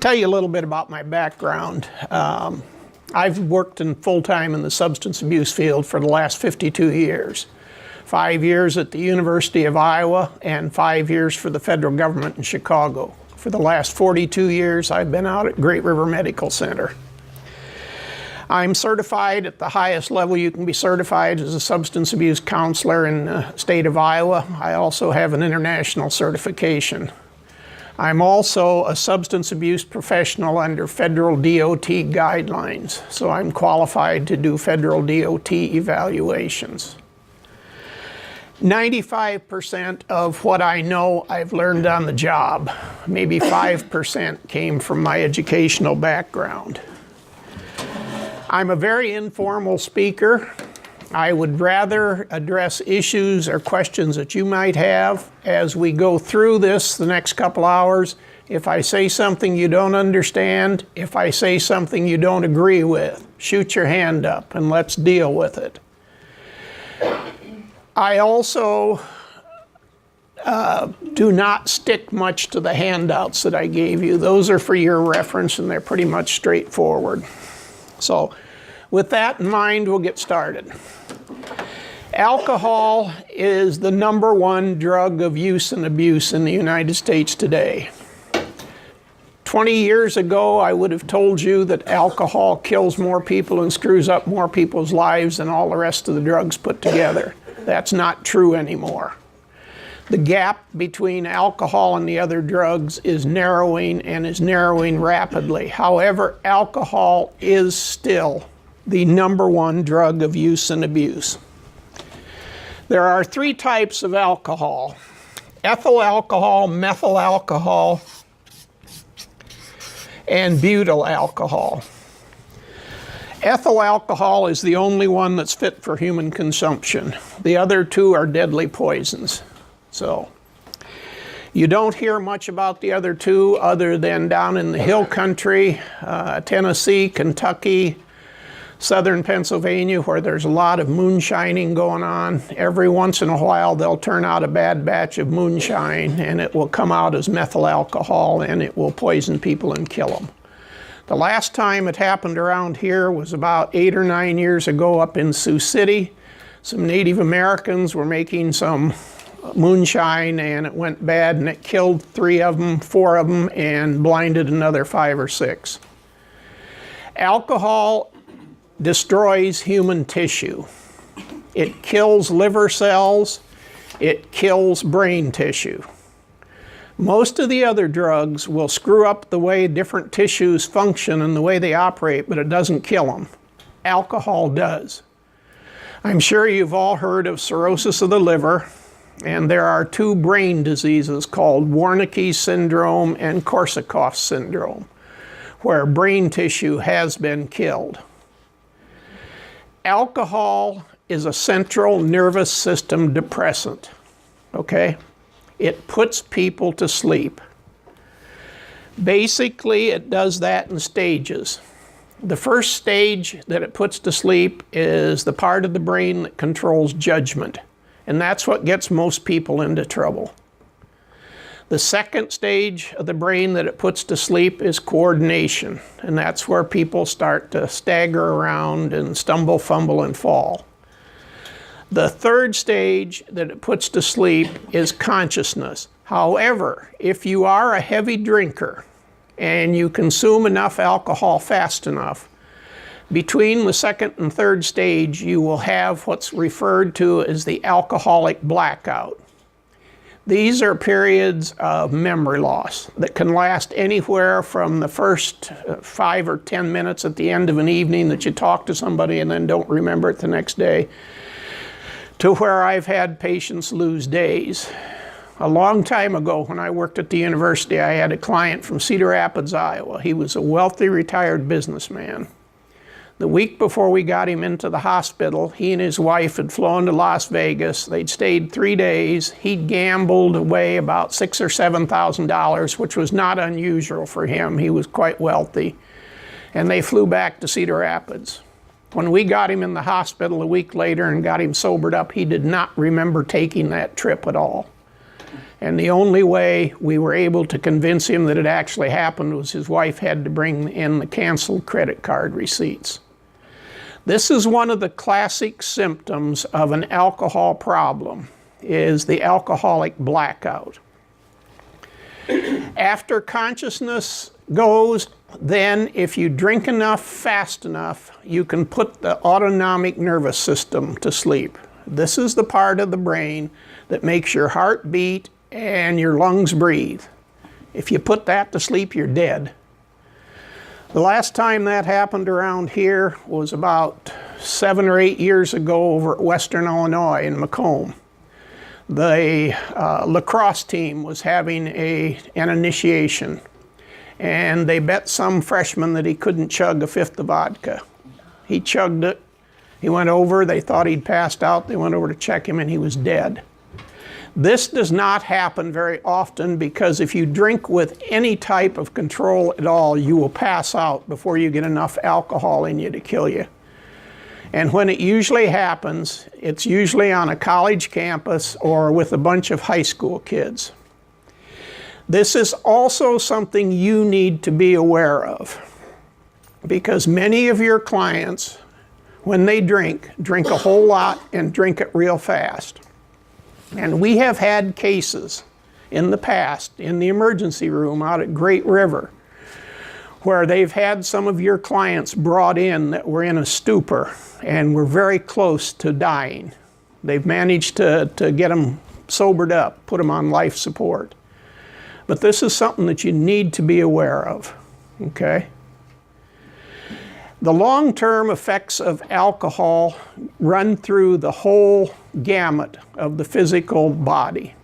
Tell you a little bit about my background. I've worked full-time in the substance abuse field for the last 52 years. 5 years at the University of Iowa and 5 years for the federal government in Chicago. For the last 42 years, I've been out at Great River Medical Center. I'm certified at the highest level you can be certified as a substance abuse counselor in the state of Iowa. I also have an international certification. I'm also a substance abuse professional under federal DOT guidelines, so I'm qualified to do federal DOT evaluations. 95% of what I know I've learned on the job. Maybe 5% came from my educational background. I'm a very informal speaker. I would rather address issues or questions that you might have as we go through this the next couple hours. If I say something you don't understand, if I say something you don't agree with, shoot your hand up and let's deal with it. I also do not stick much to the handouts that I gave you. Those are for your reference and they're pretty much straightforward. So with that in mind, we'll get started. Alcohol is the #1 drug of use and abuse in the United States today. 20 years ago, I would have told you that alcohol kills more people and screws up more people's lives than all the rest of the drugs put together. That's not true anymore. The gap between alcohol and the other drugs is narrowing and is narrowing rapidly. However, alcohol is still the #1 drug of use and abuse. There are 3 types of alcohol: ethyl alcohol, methyl alcohol, and butyl alcohol. Ethyl alcohol is the only one that's fit for human consumption. The other 2 are deadly poisons. So you don't hear much about the other 2 other than down in the hill country, Tennessee, Kentucky, southern Pennsylvania, where there's a lot of moonshining going on. Every once in a while they'll turn out a bad batch of moonshine and it will come out as methyl alcohol and it will poison people and kill them. The last time it happened around here was about 8 or 9 years ago up in Sioux City. Some Native Americans were making some moonshine and it went bad and it killed 3 of them, 4 of them, and blinded another 5 or 6. Alcohol destroys human tissue. It kills liver cells, it kills brain tissue. Most of the other drugs will screw up the way different tissues function and the way they operate, but it doesn't kill them. Alcohol does. I'm sure you've all heard of cirrhosis of the liver, and there are 2 brain diseases called Wernicke's syndrome and Korsakoff syndrome, where brain tissue has been killed. Alcohol is a central nervous system depressant, okay? It puts people to sleep. Basically, it does that in stages. The first stage that it puts to sleep is the part of the brain that controls judgment, and that's what gets most people into trouble. The second stage of the brain that it puts to sleep is coordination, and that's where people start to stagger around and stumble, fumble, and fall. The third stage that it puts to sleep is consciousness. However, if you are a heavy drinker and you consume enough alcohol fast enough, between the second and third stage, you will have what's referred to as the alcoholic blackout. These are periods of memory loss that can last anywhere from the first 5 or 10 minutes at the end of an evening that you talk to somebody and then don't remember it the next day, to where I've had patients lose days. A long time ago when I worked at the university, I had a client from Cedar Rapids, Iowa. He was a wealthy retired businessman. The week before we got him into the hospital, he and his wife had flown to Las Vegas. They'd stayed 3 days. He'd gambled away about $6,000 or $7,000, which was not unusual for him. He was quite wealthy. And they flew back to Cedar Rapids. When we got him in the hospital a week later and got him sobered up, he did not remember taking that trip at all. And the only way we were able to convince him that it actually happened was his wife had to bring in the canceled credit card receipts. This is one of the classic symptoms of an alcohol problem, is the alcoholic blackout. After consciousness goes, then if you drink enough fast enough, you can put the autonomic nervous system to sleep. This is the part of the brain that makes your heart beat and your lungs breathe. If you put that to sleep, you're dead. The last time that happened around here was about 7 or 8 years ago over at Western Illinois in Macomb. The lacrosse team was having an initiation, and they bet some freshman that he couldn't chug a fifth of vodka. He chugged it. He went over. They thought he'd passed out. They went over to check him, and he was dead. This does not happen very often because if you drink with any type of control at all, you will pass out before you get enough alcohol in you to kill you. And when it usually happens, it's usually on a college campus or with a bunch of high school kids. This is also something you need to be aware of, because many of your clients, when they drink a whole lot and drink it real fast. And we have had cases in the past in the emergency room out at Great River where they've had some of your clients brought in that were in a stupor and were very close to dying. They've managed to get them sobered up, put them on life support. But this is something that you need to be aware of, okay? The long-term effects of alcohol run through the whole gamut of the physical body,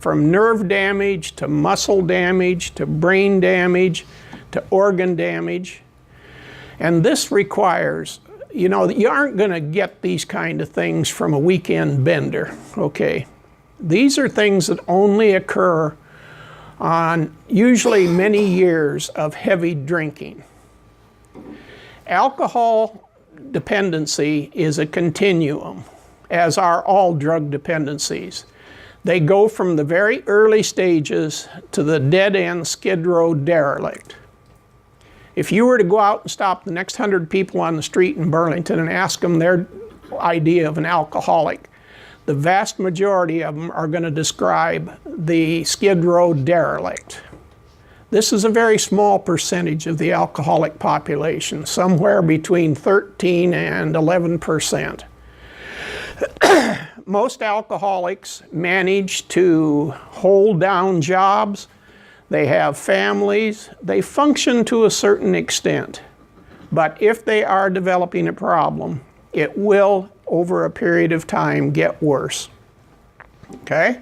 from nerve damage to muscle damage to brain damage to organ damage. And this requires, you aren't going to get these kind of things from a weekend bender, okay? These are things that only occur on usually many years of heavy drinking. Alcohol dependency is a continuum, as are all drug dependencies. They go from the very early stages to the dead-end skid row derelict. If you were to go out and stop the next 100 people on the street in Burlington and ask them their idea of an alcoholic, the vast majority of them are going to describe the skid row derelict. This is a very small percentage of the alcoholic population, somewhere between 13 and 11%. Most alcoholics manage to hold down jobs, they have families, they function to a certain extent. But if they are developing a problem, it will, over a period of time, get worse. Okay?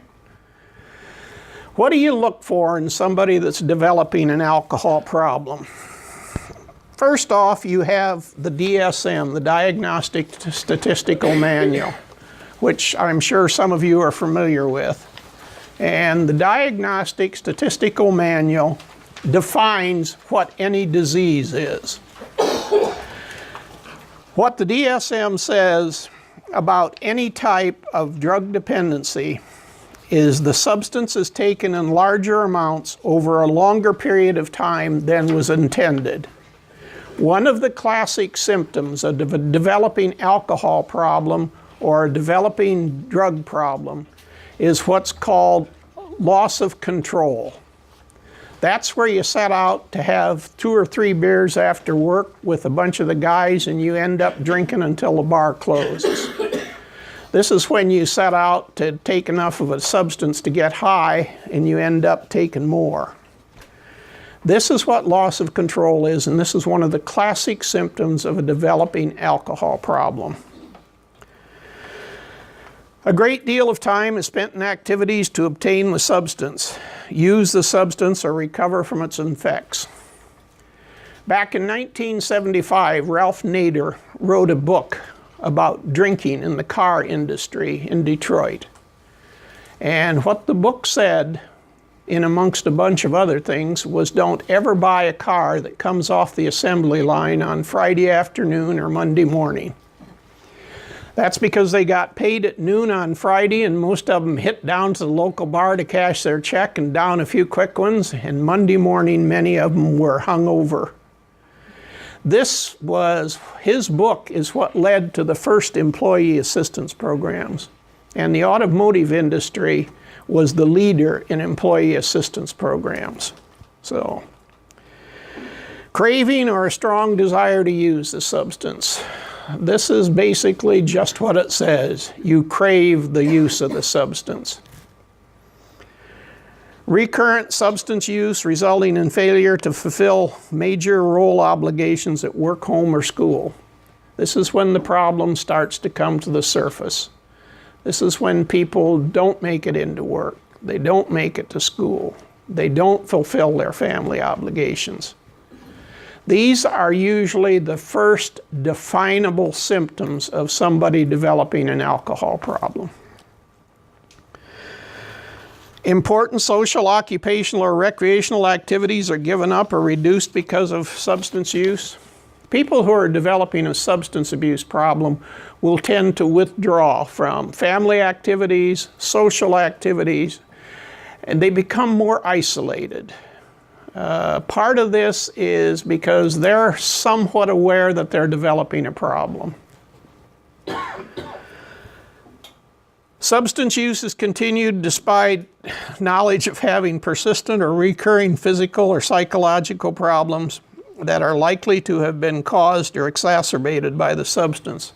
What do you look for in somebody that's developing an alcohol problem? First off, you have the DSM, the Diagnostic Statistical Manual, which I'm sure some of you are familiar with. And the Diagnostic Statistical Manual defines what any disease is. What the DSM says about any type of drug dependency is the substance is taken in larger amounts over a longer period of time than was intended. One of the classic symptoms of a developing alcohol problem or a developing drug problem is what's called loss of control. That's where you set out to have 2 or 3 beers after work with a bunch of the guys and you end up drinking until the bar closes. This is when you set out to take enough of a substance to get high and you end up taking more. This is what loss of control is, and this is one of the classic symptoms of a developing alcohol problem. A great deal of time is spent in activities to obtain the substance, use the substance, or recover from its effects. Back in 1975, Ralph Nader wrote a book about drinking in the car industry in Detroit. And what the book said, in amongst a bunch of other things, was don't ever buy a car that comes off the assembly line on Friday afternoon or Monday morning. That's because they got paid at noon on Friday, and most of them hit down to the local bar to cash their check and down a few quick ones, and Monday morning many of them were hungover. His book is what led to the first employee assistance programs. And the automotive industry was the leader in employee assistance programs. So, craving or a strong desire to use the substance. This is basically just what it says. You crave the use of the substance. Recurrent substance use resulting in failure to fulfill major role obligations at work, home, or school. This is when the problem starts to come to the surface. This is when people don't make it into work. They don't make it to school. They don't fulfill their family obligations. These are usually the first definable symptoms of somebody developing an alcohol problem. Important social, occupational, or recreational activities are given up or reduced because of substance use. People who are developing a substance abuse problem will tend to withdraw from family activities, social activities, and they become more isolated. Part of this is because they're somewhat aware that they're developing a problem. Substance use is continued despite knowledge of having persistent or recurring physical or psychological problems that are likely to have been caused or exacerbated by the substance.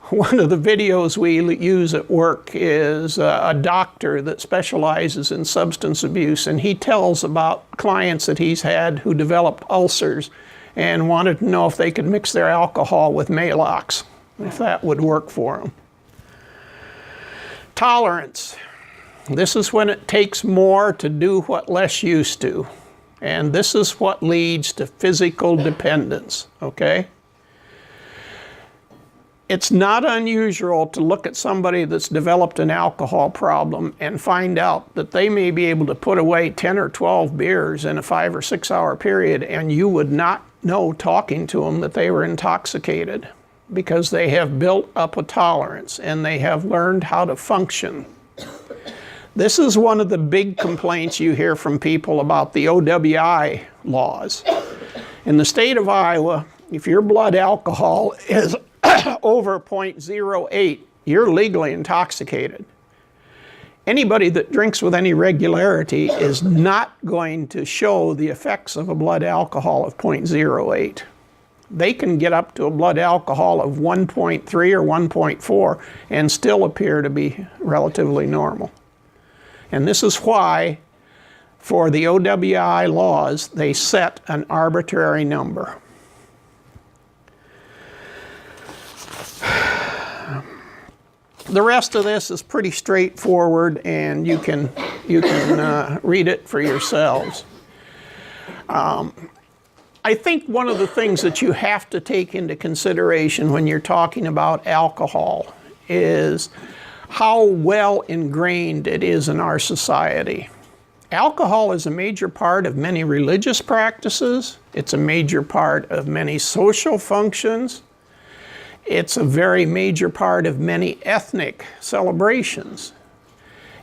One of the videos we use at work is a doctor that specializes in substance abuse, and he tells about clients that he's had who developed ulcers and wanted to know if they could mix their alcohol with Maalox, if that would work for them. Tolerance. This is when it takes more to do what less used to. And this is what leads to physical dependence, okay? It's not unusual to look at somebody that's developed an alcohol problem and find out that they may be able to put away 10 or 12 beers in a 5 or 6 hour period, and you would not know talking to them that they were intoxicated, because they have built up a tolerance and they have learned how to function. This is one of the big complaints you hear from people about the OWI laws. In the state of Iowa, if your blood alcohol is over 0.08, you're legally intoxicated. Anybody that drinks with any regularity is not going to show the effects of a blood alcohol of 0.08. They can get up to a blood alcohol of 1.3 or 1.4 and still appear to be relatively normal. And this is why, for the OWI laws, they set an arbitrary number. The rest of this is pretty straightforward, and you can read it for yourselves. I think one of the things that you have to take into consideration when you're talking about alcohol is how well ingrained it is in our society. Alcohol is a major part of many religious practices. It's a major part of many social functions. It's a very major part of many ethnic celebrations.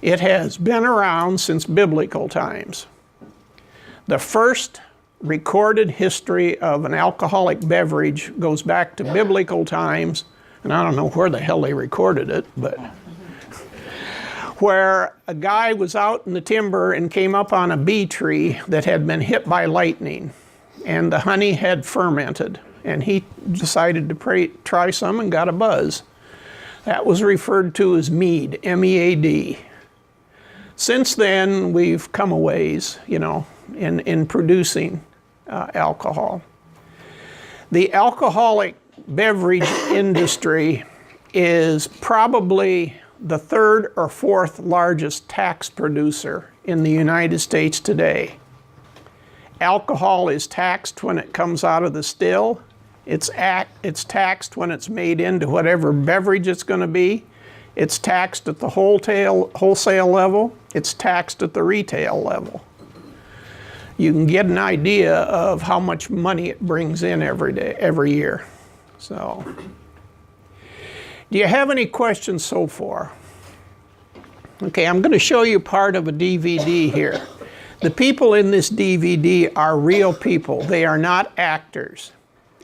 It has been around since biblical times. The first recorded history of an alcoholic beverage goes back to biblical times, and I don't know where the hell they recorded it, but where a guy was out in the timber and came up on a bee tree that had been hit by lightning, and the honey had fermented, and he decided to try some and got a buzz. That was referred to as mead, M-E-A-D. Since then, we've come a ways, in producing alcohol. The alcoholic beverage industry is probably the third or fourth largest tax producer in the United States today. Alcohol is taxed when it comes out of the still. It's taxed when it's made into whatever beverage it's going to be. It's taxed at the wholesale level. It's taxed at the retail level. You can get an idea of how much money it brings in every year. So, Do you have any questions so far? Okay, I'm going to show you part of a DVD here. The people in this DVD are real people. They are not actors.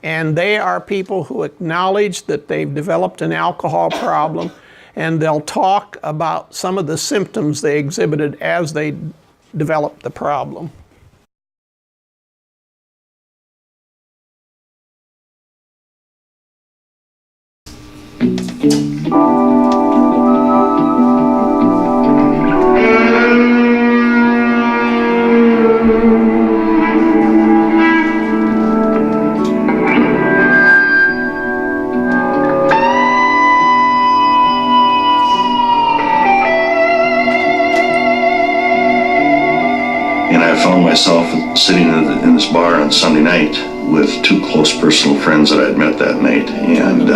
And they are people who acknowledge that they've developed an alcohol problem, and they'll talk about some of the symptoms they exhibited as they developed the problem. Myself sitting in this bar on Sunday night with two close personal friends that I had met that night, and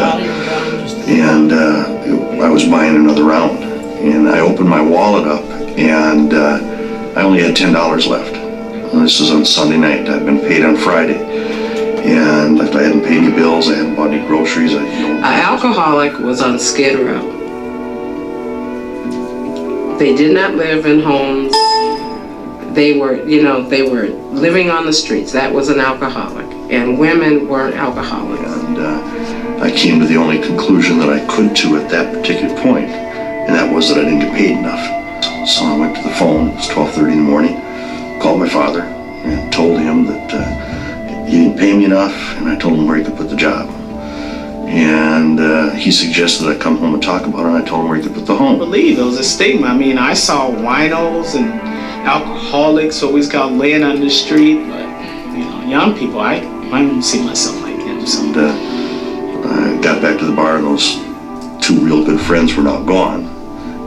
I was buying another round, and I opened my wallet up, and I only had $10 left. And this was on Sunday night. I'd been paid on Friday, and if I hadn't paid any bills, I hadn't bought any groceries. An alcoholic was on Skid Row. They did not live in homes. They were living on the streets. That was an alcoholic. And women weren't alcoholics. And I came to the only conclusion that I could to at that particular point, and that was that I didn't get paid enough. So I went to the phone. It was 12:30 in the morning, called my father, and told him that he didn't pay me enough, and I told him where he could put the job. And he suggested I come home and talk about it, and I told him where he could put the home. I believe it was a stigma. I mean, I saw winos and alcoholics always got laying on the street, but young people, I don't see myself like him. So. And I got back to the bar, and those two real good friends were now gone,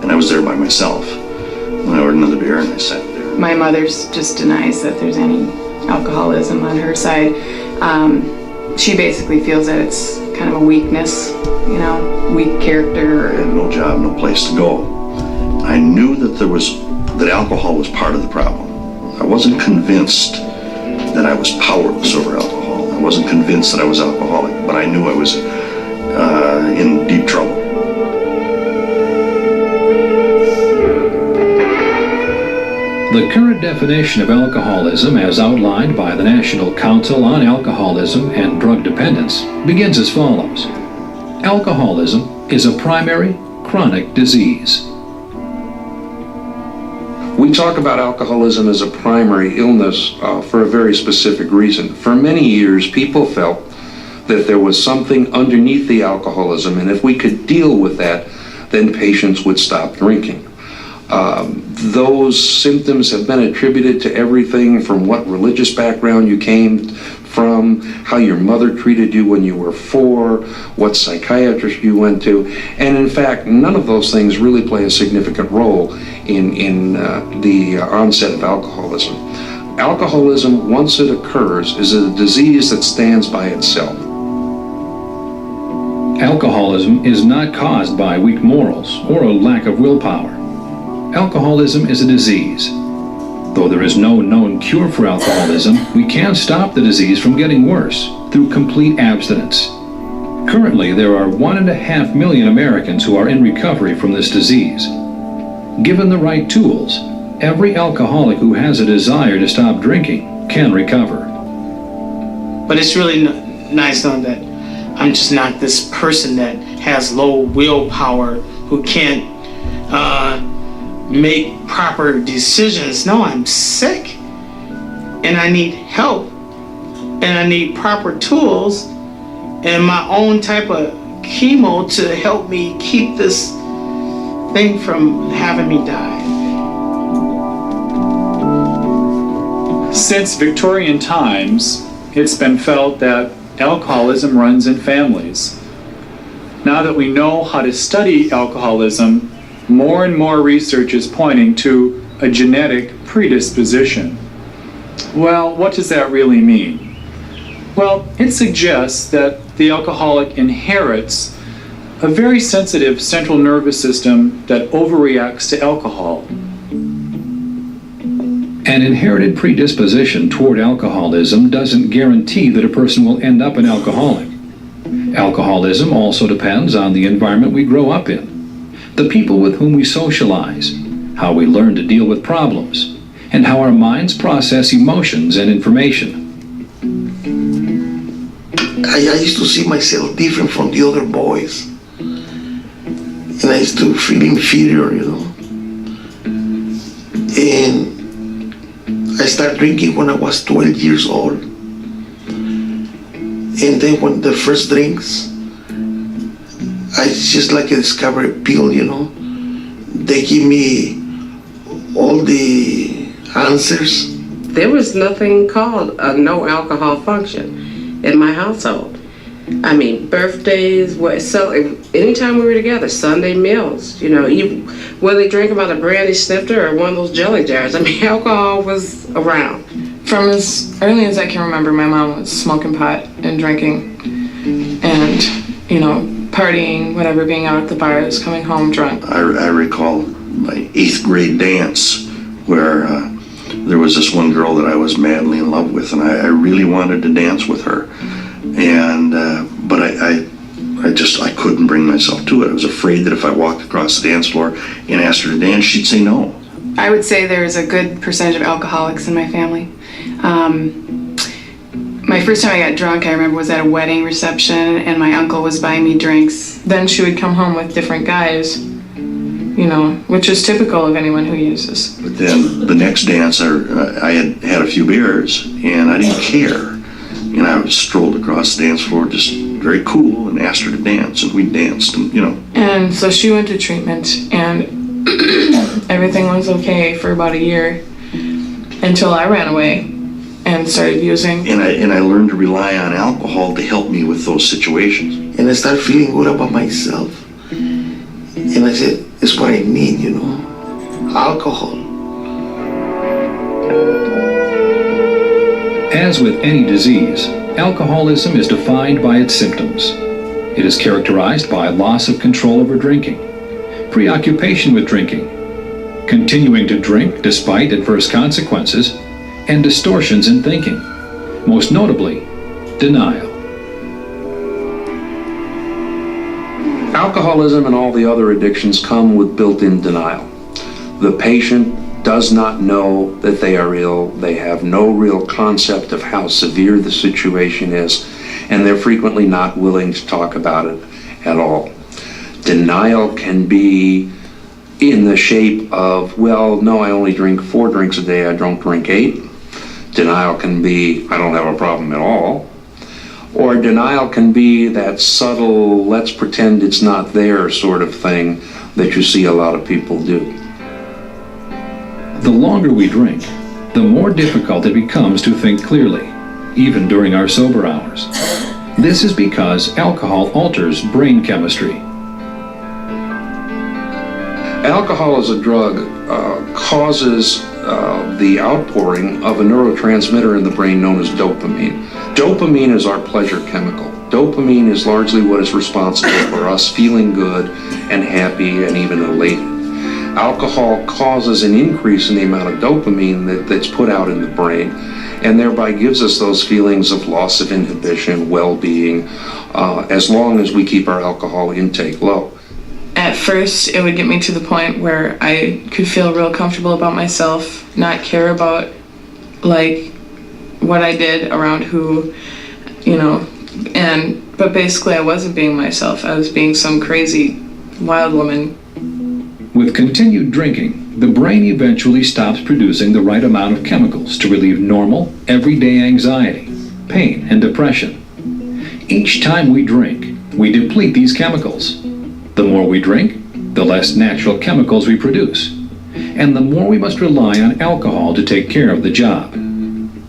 and I was there by myself. And I ordered another beer, and I sat there. My mother just denies that there's any alcoholism on her side. She basically feels that it's kind of a weakness, weak character. I had no job, no place to go. I knew that that alcohol was part of the problem. I wasn't convinced that I was powerless over alcohol. I wasn't convinced that I was alcoholic, but I knew I was in deep trouble. The current definition of alcoholism, as outlined by the National Council on Alcoholism and Drug Dependence, begins as follows. Alcoholism is a primary chronic disease. We talk about alcoholism as a primary illness for a very specific reason. For many years, people felt that there was something underneath the alcoholism, and if we could deal with that, then patients would stop drinking. Those symptoms have been attributed to everything from what religious background you came from, how your mother treated you when you were 4, what psychiatrist you went to, and in fact, none of those things really play a significant role in the onset of alcoholism. Alcoholism, once it occurs, is a disease that stands by itself. Alcoholism is not caused by weak morals or a lack of willpower. Alcoholism is a disease. Though there is no known cure for alcoholism, we can stop the disease from getting worse through complete abstinence. Currently, there are 1.5 million Americans who are in recovery from this disease. Given the right tools, every alcoholic who has a desire to stop drinking can recover. But it's really nice knowing that I'm just not this person that has low willpower, who can't make proper decisions. No, I'm sick and I need help, and I need proper tools and my own type of chemo to help me keep this thing from having me die. Since Victorian times, it's been felt that alcoholism runs in families. Now that we know how to study alcoholism, more and more research is pointing to a genetic predisposition. Well, what does that really mean? Well, it suggests that the alcoholic inherits a very sensitive central nervous system that overreacts to alcohol. An inherited predisposition toward alcoholism doesn't guarantee that a person will end up an alcoholic. Alcoholism also depends on the environment we grow up in, the people with whom we socialize, how we learn to deal with problems, and how our minds process emotions and information. I used to see myself different from the other boys. And I used to feel inferior, you know. And I started drinking when I was 12 years old. And then when the first drinks, it's just like a discovery pill, you know. They give me all the answers. There was nothing called a no alcohol function in my household. I mean, birthdays, anytime we were together, Sunday meals, you know, whether they drank about a brandy snifter or one of those jelly jars, I mean, alcohol was around. From as early as I can remember, my mom was smoking pot and drinking and, you know, partying, whatever, being out at the bars, coming home drunk. I recall my 8th grade dance where there was this one girl that I was madly in love with, and I really wanted to dance with her. And but I couldn't bring myself to it. I was afraid that if I walked across the dance floor and asked her to dance, she'd say no. I would say there's a good percentage of alcoholics in my family. My first time I got drunk, I remember, was at a wedding reception, and my uncle was buying me drinks. Then she would come home with different guys, you know, which is typical of anyone who uses. But then the next dance, I had had a few beers, and I didn't care. And I strolled across the dance floor just very cool and asked her to dance, and we danced, and, you know. And so she went to treatment, and everything was okay for about a year until I ran away and started using. And I learned to rely on alcohol to help me with those situations. And I started feeling good about myself. And I said, it's what I need, you know, alcohol. As with any disease, alcoholism is defined by its symptoms. It is characterized by loss of control over drinking, preoccupation with drinking, continuing to drink despite adverse consequences, and distortions in thinking, most notably, denial. Alcoholism and all the other addictions come with built-in denial. The patient does not know that they are ill. They have no real concept of how severe the situation is, and they're frequently not willing to talk about it at all. Denial can be in the shape of, well, no, I only drink 4 drinks a day, I don't drink 8. Denial can be, I don't have a problem at all. Or denial can be that subtle, let's pretend it's not there sort of thing that you see a lot of people do. The longer we drink, the more difficult it becomes to think clearly, even during our sober hours. This is because alcohol alters brain chemistry. Alcohol as a drug causes the outpouring of a neurotransmitter in the brain known as dopamine. Dopamine is our pleasure chemical. Dopamine is largely what is responsible for us feeling good and happy and even elated. Alcohol causes an increase in the amount of dopamine that's put out in the brain, and thereby gives us those feelings of loss of inhibition, well-being, as long as we keep our alcohol intake low. At first, it would get me to the point where I could feel real comfortable about myself, not care about, like, what I did around who, you know, but basically I wasn't being myself. I was being some crazy wild woman. With continued drinking, the brain eventually stops producing the right amount of chemicals to relieve normal, everyday anxiety, pain, and depression. Each time we drink, we deplete these chemicals. The more we drink, the less natural chemicals we produce, and the more we must rely on alcohol to take care of the job.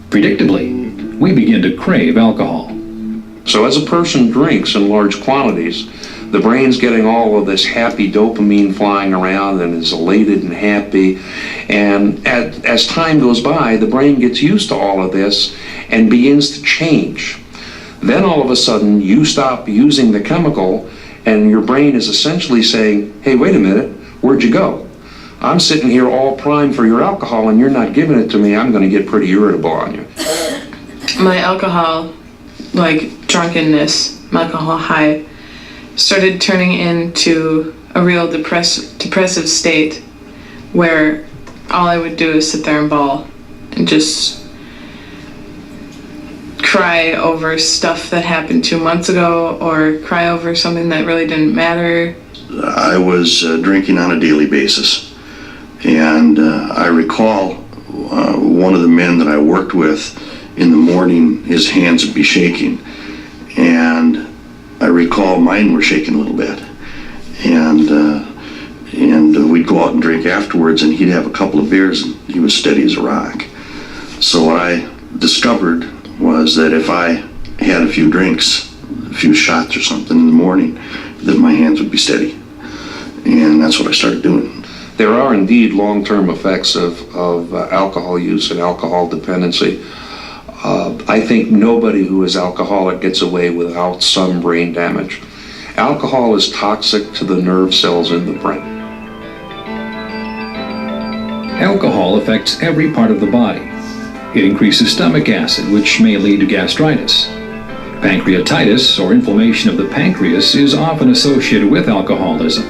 Predictably, we begin to crave alcohol. So as a person drinks in large quantities, the brain's getting all of this happy dopamine flying around and is elated and happy. And as time goes by, the brain gets used to all of this and begins to change. Then all of a sudden, you stop using the chemical, and your brain is essentially saying, hey, wait a minute, where'd you go? I'm sitting here all primed for your alcohol and you're not giving it to me. I'm going to get pretty irritable on you. My alcohol like drunkenness, alcohol high, started turning into a real depressive state where all I would do is sit there and bawl and just cry over stuff that happened 2 months ago or cry over something that really didn't matter. I was drinking on a daily basis, and I recall one of the men that I worked with in the morning, his hands would be shaking, and I recall mine were shaking a little bit, and we'd go out and drink afterwards, and he'd have a couple of beers, and he was steady as a rock. So what I discovered was that if I had a few drinks, a few shots or something in the morning, that my hands would be steady, and that's what I started doing. There are indeed long-term effects of alcohol use and alcohol dependency. I think nobody who is alcoholic gets away without some brain damage. Alcohol is toxic to the nerve cells in the brain. Alcohol affects every part of the body. It increases stomach acid, which may lead to gastritis. Pancreatitis, or inflammation of the pancreas, is often associated with alcoholism.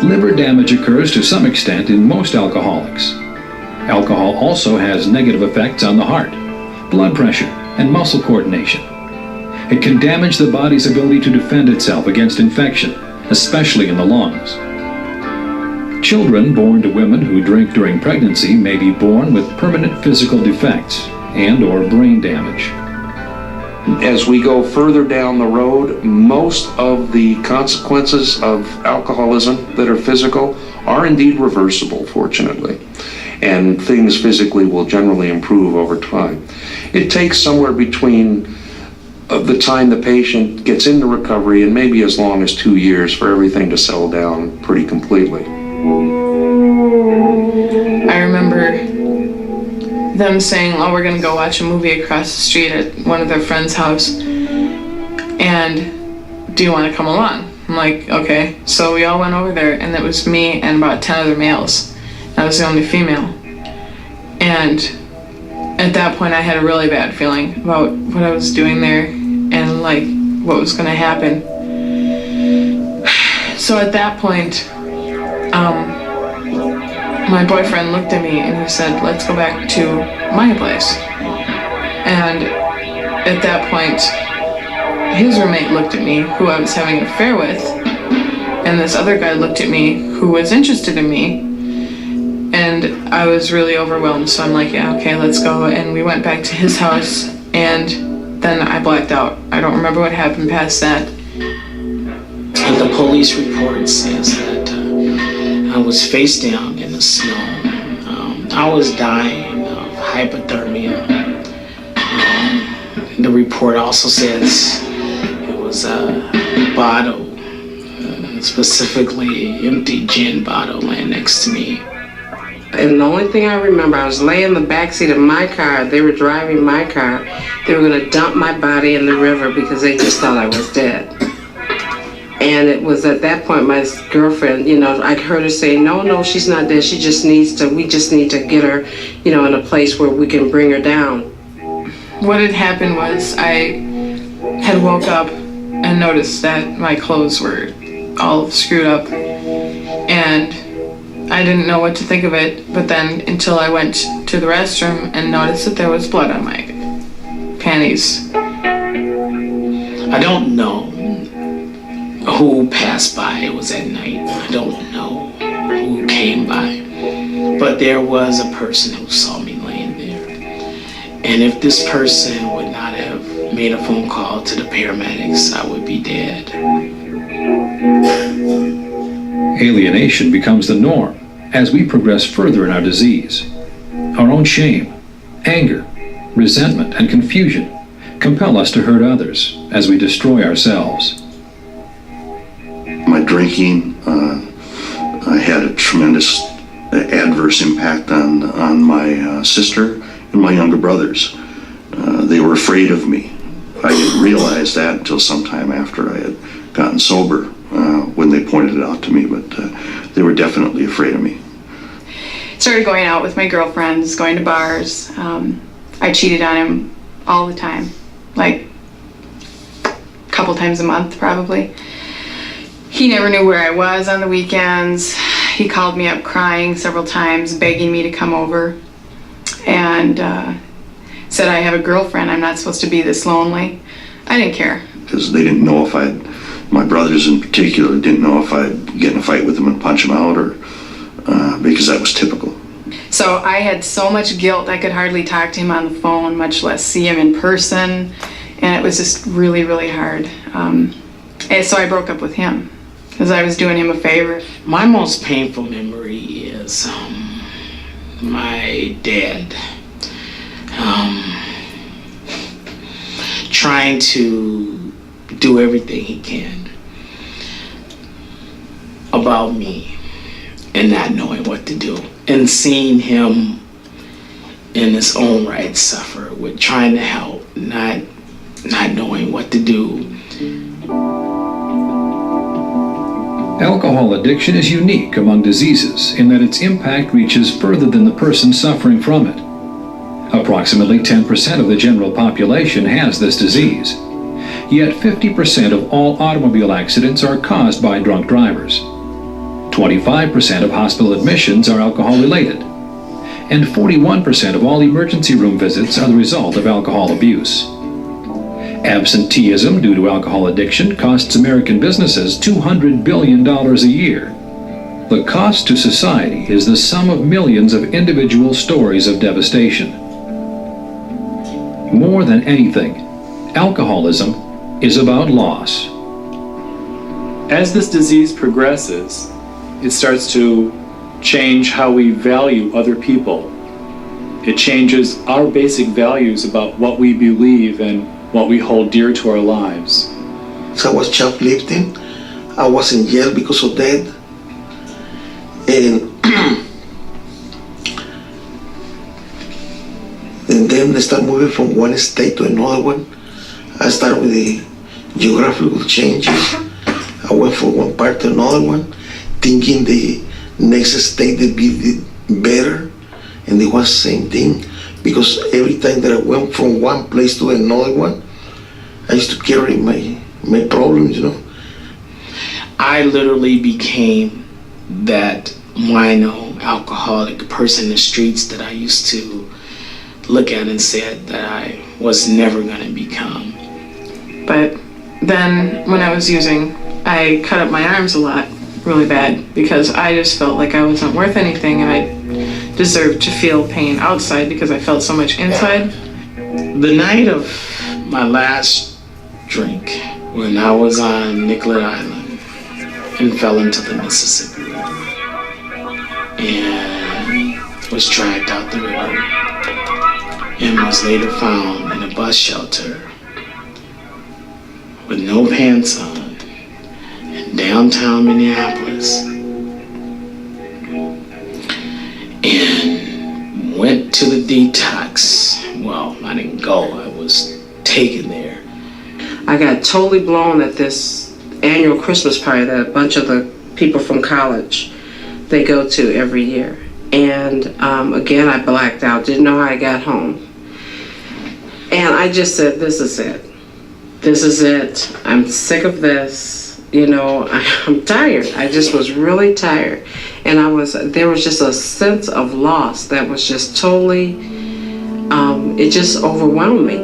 Liver damage occurs to some extent in most alcoholics. Alcohol also has negative effects on the heart, blood pressure, and muscle coordination. It can damage the body's ability to defend itself against infection, especially in the lungs. Children born to women who drink during pregnancy may be born with permanent physical defects and/or brain damage. As we go further down the road, most of the consequences of alcoholism that are physical are indeed reversible, fortunately, and things physically will generally improve over time. It takes somewhere between the time the patient gets into recovery and maybe as long as 2 years for everything to settle down pretty completely. I remember them saying, oh, we're gonna go watch a movie across the street at one of their friends' house, and do you want to come along? I'm like, okay. So we all went over there, and it was me and about 10 other males. I was the only female. And at that point I had a really bad feeling about what I was doing there and like what was gonna happen. So at that point, my boyfriend looked at me and he said, let's go back to my place. And at that point, his roommate looked at me, who I was having an affair with, and this other guy looked at me, who was interested in me, and I was really overwhelmed, so I'm like, yeah, okay, let's go. And we went back to his house, and then I blacked out. I don't remember what happened past that. And the police report says that I was face down in the snow. I was dying of hypothermia. The report also says it was a bottle, specifically empty gin bottle, laying next to me. And the only thing I remember, I was laying in the backseat of my car. They were driving my car. They were going to dump my body in the river because they just thought I was dead. And it was at that point my girlfriend, I heard her say, no, she's not dead. We just need to get her, in a place where we can bring her down. What had happened was I had woke up and noticed that my clothes were all screwed up. And I didn't know what to think of it, but then until I went to the restroom and noticed that there was blood on my panties. I don't know who passed by. It was at night. I don't know who came by, but there was a person who saw me laying there. And if this person would not have made a phone call to the paramedics, I would be dead. Alienation becomes the norm as we progress further in our disease. Our own shame, anger, resentment, and confusion compel us to hurt others as we destroy ourselves. My drinking had a tremendous adverse impact on my sister and my younger brothers. They were afraid of me. I didn't realize that until sometime after I had gotten sober, when they pointed it out to me, but they were definitely afraid of me. Started going out with my girlfriends, going to bars. I cheated on him all the time, like couple times a month probably. He never knew where I was on the weekends. He called me up crying several times, begging me to come over, and said, I have a girlfriend, I'm not supposed to be this lonely. I didn't care. Because they didn't know if my brothers in particular didn't know if I'd get in a fight with them and punch them out, or because that was typical. So I had so much guilt I could hardly talk to him on the phone, much less see him in person, and it was just really, really hard. And so I broke up with him because I was doing him a favor. My most painful memory is my dad trying to do everything he can about me and not knowing what to do, and seeing him in his own right suffer with trying to help, not knowing what to do. Alcohol addiction is unique among diseases in that its impact reaches further than the person suffering from it. Approximately 10% of the general population has this disease. Yet 50% of all automobile accidents are caused by drunk drivers. 25% of hospital admissions are alcohol-related. And 41% of all emergency room visits are the result of alcohol abuse. Absenteeism due to alcohol addiction costs American businesses $200 billion a year. The cost to society is the sum of millions of individual stories of devastation. More than anything, alcoholism is about loss. As this disease progresses, it starts to change how we value other people. It changes our basic values about what we believe and what we hold dear to our lives. So I was shoplifting. I was in jail because of that. And then they start moving from one state to another one. I started with the geographical changes. I went from one part to another one, thinking the next state would be better, and it was the same thing. Because every time that I went from one place to another one, I used to carry my problems, you know. I literally became that wino, alcoholic person in the streets that I used to look at and said that I was never going to become. But then when I was using, I cut up my arms a lot, really bad, because I just felt like I wasn't worth anything and I deserved to feel pain outside because I felt so much inside. The night of my last drink, when I was on Nicollet Island and fell into the Mississippi River and was dragged out the river and was later found in a bus shelter with no pants on in downtown Minneapolis, and went to the detox. Well, I didn't go, I was taken there. I got totally blown at this annual Christmas party that a bunch of the people from college, they go to every year. And again, I blacked out, didn't know how I got home. And I just said, this is it. This is it. I'm sick of this. You know, I'm tired. I just was really tired. And there was just a sense of loss that was just totally, it just overwhelmed me.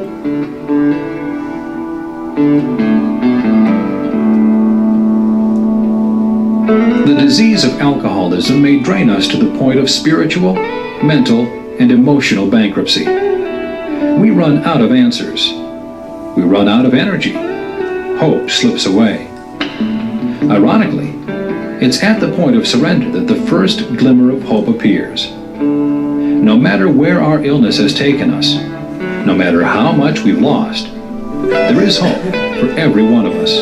The disease of alcoholism may drain us to the point of spiritual, mental, and emotional bankruptcy. We run out of answers. We run out of energy. Hope slips away. Ironically, it's at the point of surrender that the first glimmer of hope appears. No matter where our illness has taken us, no matter how much we've lost, there is hope for every one of us.